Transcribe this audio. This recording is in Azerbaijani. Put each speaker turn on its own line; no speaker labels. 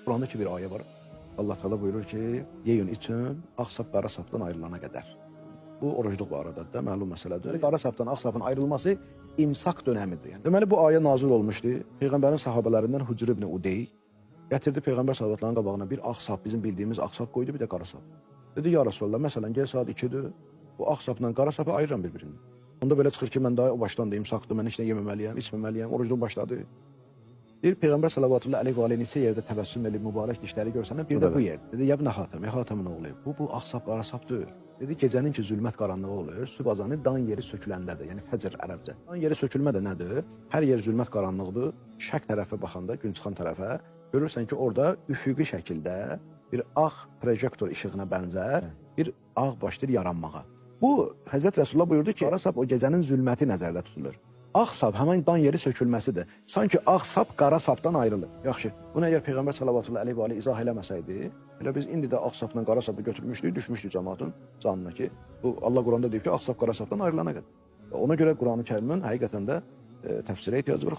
Qurandakı bir ayə var. Allah Teala buyurur ki, yeyin için ağ sap qara sapdan ayrılana qədər. Bu orucluq barədə də məlum məsələdir. Qara sapdan ağ sapın ayrılması imsak dönəmidir. Yəni, deməli bu ayə nazil olmuşdu. Peyğəmbərin sahabələrindən Hucr ibn Udey gətirdi Peyğəmbər sallallahu qabağına bir ağ sap, bizim bildiyimiz ağ sap qoydu, bir də qara sap. Dedi ya Rasulullah, məsələn gel saat 2-dir. Bu ağ sapla qara sapı ayıram bir-birindən. Onda belə çıxır ki, mən daha o başdan da imsakdır, mən heç nə yeməməliyəm, içməməliyəm, orucluq başladı. Deyir Peyğəmbər sallallahu əleyhi və səlləm neçə yerdə təbəssüm edib mübarək dişləri görsənir, bir də bu yer. Dedi ya ibn Xatəm, Xatəmin oğlu. Bu ağ sap qara sap deyil. Dedi gecənin ki zülmət qaranlığı olur, sübh azanı dan yeri söküləndədir. Yəni fəcr ərəbcə. Dan yeri sökülmə də nədir? Hər yer zülmət qaranlıqdır. Şərq tərəfə baxanda, gün çıxan tərəfə görürsən ki, orada üfüqi şəkildə bir ağ projektor işığına bənzər bir ağ başlayır yaranmağa. Bu Həzrət Rəsulullah buyurdu ki, qara sap o gecənin zülməti nəzərdə tutulur. Ağ sap həmin dan yeri sökülməsidir. Sanki ağ sap qara sapdan ayrılır. Yaxşı, bunu əgər Peyğəmbər sallallahu əleyhi və səlləm izah eləməsəydi, elə biz indi də ağ sapla qara sapı götürmüşdük, düşmüşdük cəmaatın canına ki, bu Allah Quranda deyir ki, ağ sap qara sapdan ayrılana qədər. Ona görə Qurani-Kərimin həqiqətən də təfsirə ehtiyacı var.